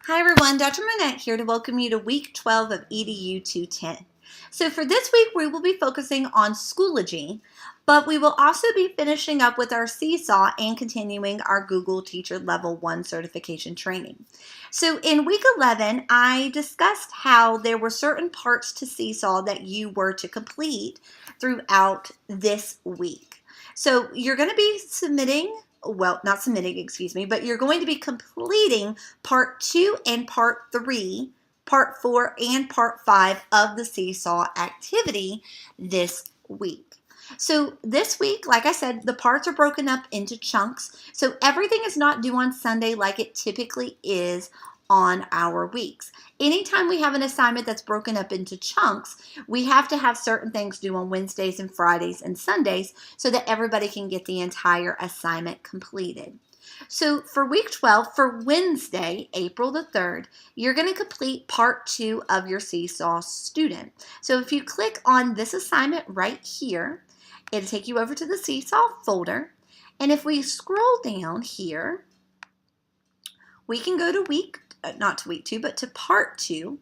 Hi everyone, Dr. Monette here to welcome you to week 12 of EDU 210. So for this week, we will be focusing on Schoology, but we will also be finishing up with our Seesaw and continuing our Google Teacher Level 1 certification training. So in week 11, I discussed how there were certain parts to Seesaw that you were to complete throughout this week. So you're going to be not submitting, excuse me, but you're going to be completing part 2 and part 3, part 4 and part 5 of the Seesaw activity this week. So this week, like I said, the parts are broken up into chunks. So everything is not due on Sunday like it typically is on our weeks. Anytime we have an assignment that's broken up into chunks, we have to have certain things due on Wednesdays and Fridays and Sundays so that everybody can get the entire assignment completed. So for week 12, for Wednesday, April the 3rd, you're going to complete part 2 of your Seesaw student. So if you click on this assignment right here, it'll take you over to the Seesaw folder. And if we scroll down here, we can go to not to week 2, but to part 2.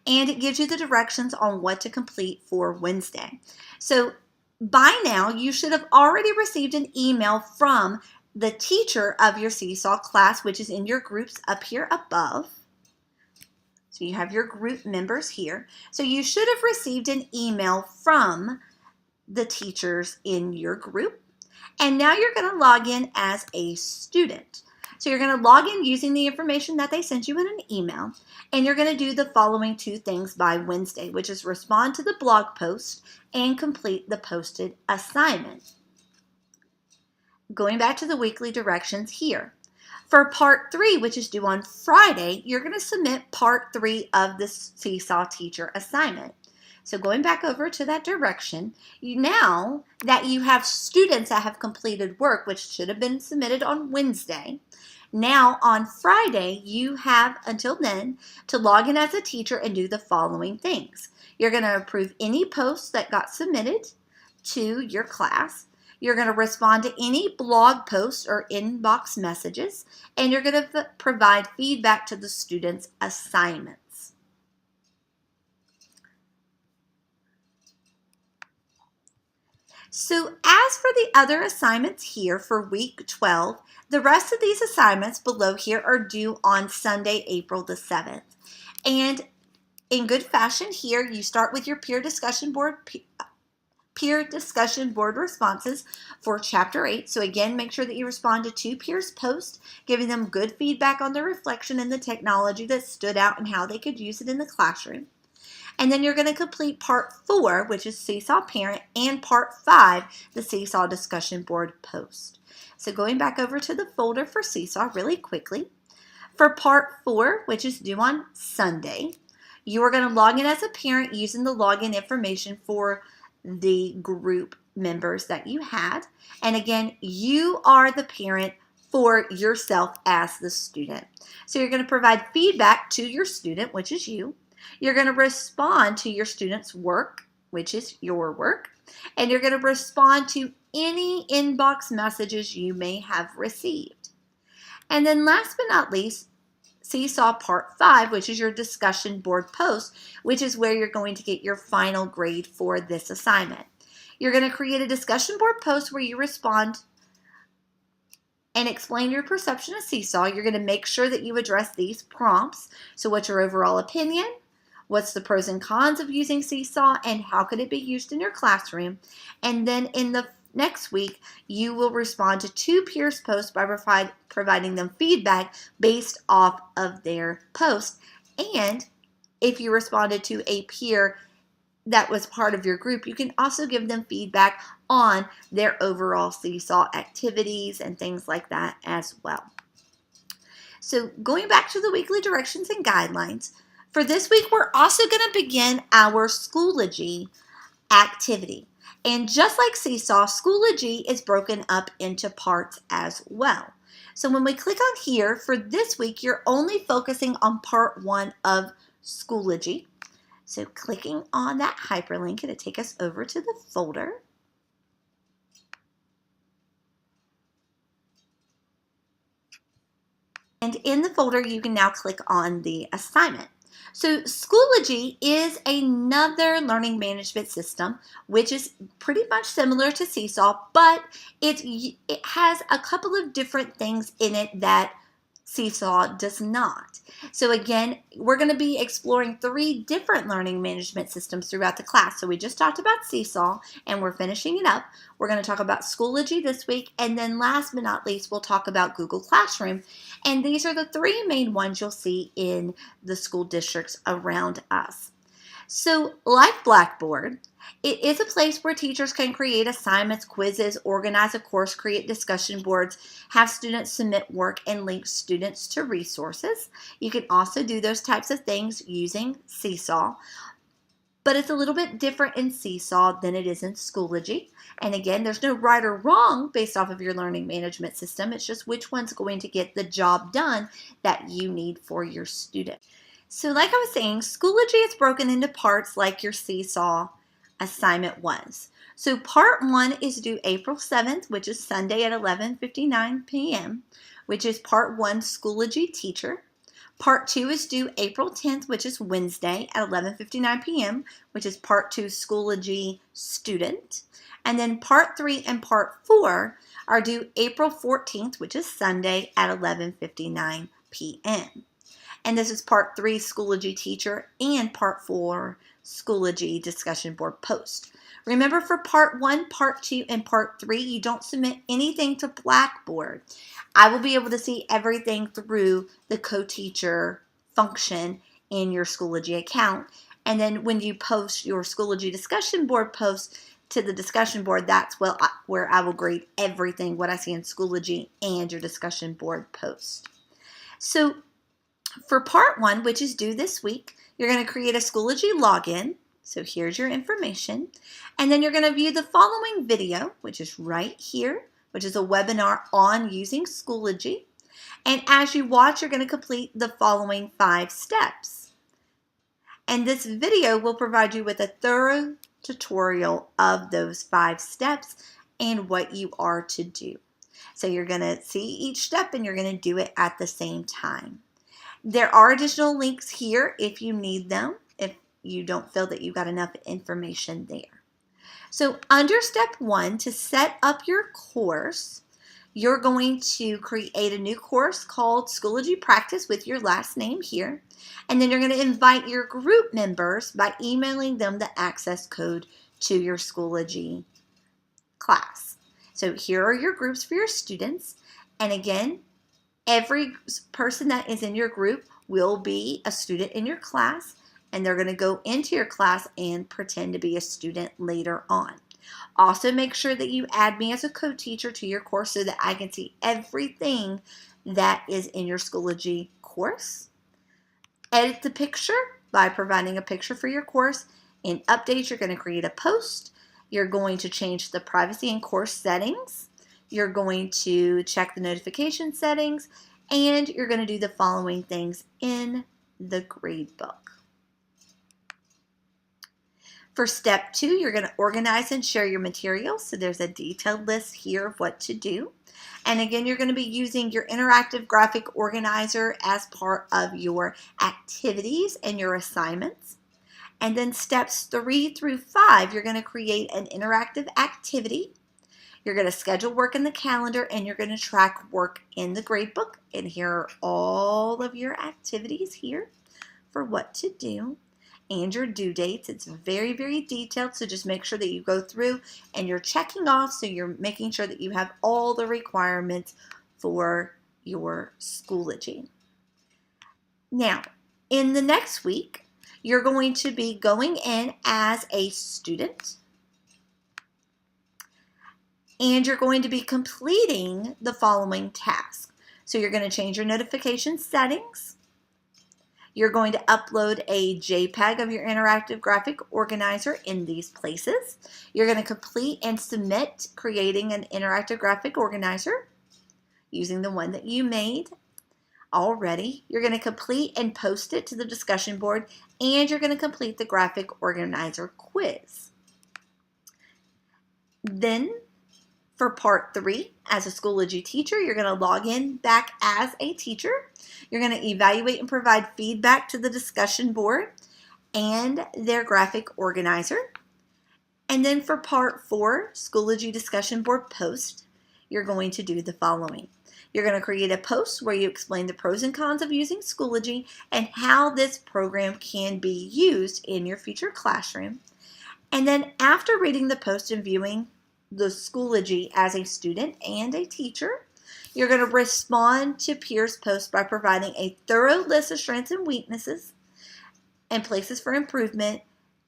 And it gives you the directions on what to complete for Wednesday. So by now, you should have already received an email from the teacher of your Seesaw class, which is in your groups up here above. So you have your group members here. So you should have received an email from the teachers in your group. And now you're going to log in as a student. So you're going to log in using the information that they sent you in an email, and you're going to do the following 2 things by Wednesday, which is respond to the blog post and complete the posted assignment. Going back to the weekly directions here. For part 3, which is due on Friday, you're going to submit part 3 of the Seesaw teacher assignment. So going back over to that direction, now that you have students that have completed work, which should have been submitted on Wednesday, now on Friday, you have until then to log in as a teacher and do the following things. You're going to approve any posts that got submitted to your class. You're going to respond to any blog posts or inbox messages, and you're going to provide feedback to the students' assignments. So as for the other assignments here for week 12, the rest of these assignments below here are due on Sunday, April the 7th. And in good fashion here, you start with your peer discussion board responses for chapter 8. So again, make sure that you respond to 2 peers' posts, giving them good feedback on their reflection and the technology that stood out and how they could use it in the classroom. And then you're going to complete part 4, which is Seesaw Parent, and part 5, the Seesaw Discussion Board post. So going back over to the folder for Seesaw really quickly. For part 4, which is due on Sunday, you are going to log in as a parent using the login information for the group members that you had. And again, you are the parent for yourself as the student. So you're going to provide feedback to your student, which is you. You're going to respond to your student's work, which is your work, and you're going to respond to any inbox messages you may have received. And then last but not least, Seesaw Part 5, which is your discussion board post, which is where you're going to get your final grade for this assignment. You're going to create a discussion board post where you respond and explain your perception of Seesaw. You're going to make sure that you address these prompts. So what's your overall opinion? What's the pros and cons of using Seesaw, and how could it be used in your classroom? And then in the next week, you will respond to 2 peers' posts by providing them feedback based off of their post. And if you responded to a peer that was part of your group, you can also give them feedback on their overall Seesaw activities and things like that as well. So going back to the weekly directions and guidelines, for this week, we're also going to begin our Schoology activity. And just like Seesaw, Schoology is broken up into parts as well. So when we click on here, for this week, you're only focusing on part 1 of Schoology. So clicking on that hyperlink, it'll take us over to the folder. And in the folder, you can now click on the assignment. So Schoology is another learning management system, which is pretty much similar to Seesaw, but it has a couple of different things in it that Seesaw does not. So again, we're going to be exploring 3 different learning management systems throughout the class. So we just talked about Seesaw and we're finishing it up. We're going to talk about Schoology this week, and then last but not least, we'll talk about Google Classroom. And these are the 3 main ones you'll see in the school districts around us. So like Blackboard, it is a place where teachers can create assignments, quizzes, organize a course, create discussion boards, have students submit work, and link students to resources. You can also do those types of things using Seesaw, but it's a little bit different in Seesaw than it is in Schoology. And again, there's no right or wrong based off of your learning management system. It's just which one's going to get the job done that you need for your student. So like I was saying, Schoology is broken into parts like your Seesaw assignment was. So part 1 is due April 7th, which is Sunday at 11:59 p.m., which is part 1 Schoology Teacher. Part 2 is due April 10th, which is Wednesday at 11:59 p.m., which is part 2 Schoology Student. And then part 3 and part 4 are due April 14th, which is Sunday at 11:59 p.m. And this is part 3 Schoology Teacher and part 4 Schoology Discussion Board Post. Remember, for part 1, part 2, and part 3, you don't submit anything to Blackboard. I will be able to see everything through the co-teacher function in your Schoology account. And then when you post your Schoology Discussion Board post to the discussion board, that's where I will grade everything, what I see in Schoology and your discussion board post. So for part 1, which is due this week, you're going to create a Schoology login. So here's your information. And then you're going to view the following video, which is right here, which is a webinar on using Schoology. And as you watch, you're going to complete the following 5 steps. And this video will provide you with a thorough tutorial of those 5 steps and what you are to do. So you're going to see each step and you're going to do it at the same time. There are additional links here if you need them, if you don't feel that you've got enough information there. So under step 1, to set up your course, you're going to create a new course called Schoology Practice with your last name here. And then you're going to invite your group members by emailing them the access code to your Schoology class. So here are your groups for your students. And again, every person that is in your group will be a student in your class, and they're going to go into your class and pretend to be a student later on. Also, make sure that you add me as a co-teacher to your course so that I can see everything that is in your Schoology course. Edit the picture by providing a picture for your course. In Updates, you're going to create a post. You're going to change the privacy and course settings. You're going to check the notification settings, and you're going to do the following things in the gradebook. For step 2, you're going to organize and share your materials. So there's a detailed list here of what to do. And again, you're going to be using your interactive graphic organizer as part of your activities and your assignments. And then steps 3 through 5, you're going to create an interactive activity. You're going to schedule work in the calendar, and you're going to track work in the gradebook. And here are all of your activities here for what to do and your due dates. It's very, very detailed, so just make sure that you go through and you're checking off, so you're making sure that you have all the requirements for your Schoology. Now, in the next week, you're going to be going in as a student, and you're going to be completing the following tasks. So you're going to change your notification settings. You're going to upload a JPEG of your interactive graphic organizer in these places. You're going to complete and submit creating an interactive graphic organizer using the one that you made already. You're going to complete and post it to the discussion board, and you're going to complete the graphic organizer quiz. Then For part 3, as a Schoology teacher, you're going to log in back as a teacher. You're going to evaluate and provide feedback to the discussion board and their graphic organizer. And then for part 4, Schoology discussion board post, you're going to do the following. You're going to create a post where you explain the pros and cons of using Schoology and how this program can be used in your future classroom. And then after reading the post and viewing the Schoology as a student and a teacher, you're going to respond to peers' posts by providing a thorough list of strengths and weaknesses and places for improvement,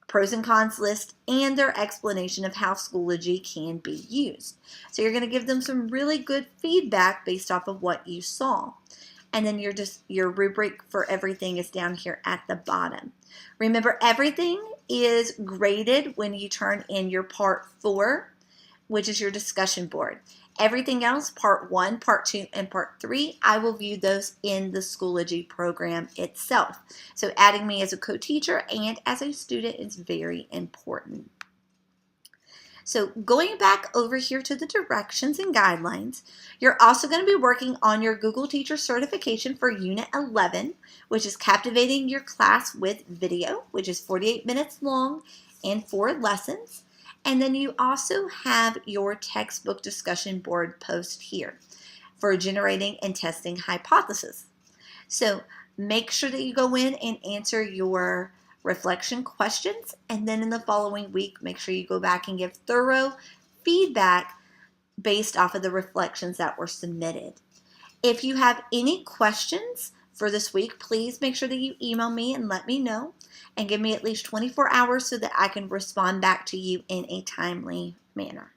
pros and cons list, and their explanation of how Schoology can be used. So you're going to give them some really good feedback based off of what you saw. And then your rubric for everything is down here at the bottom. Remember, everything is graded when you turn in your part 4, which is your discussion board. Everything else, part 1, part 2, and part 3, I will view those in the Schoology program itself. So adding me as a co-teacher and as a student is very important. So going back over here to the directions and guidelines, you're also going to be working on your Google Teacher certification for Unit 11, which is captivating your class with video, which is 48 minutes long and 4 lessons. And then you also have your textbook discussion board post here for generating and testing hypotheses. So make sure that you go in and answer your reflection questions, and then in the following week, make sure you go back and give thorough feedback based off of the reflections that were submitted. If you have any questions for this week, please make sure that you email me and let me know, and give me at least 24 hours so that I can respond back to you in a timely manner.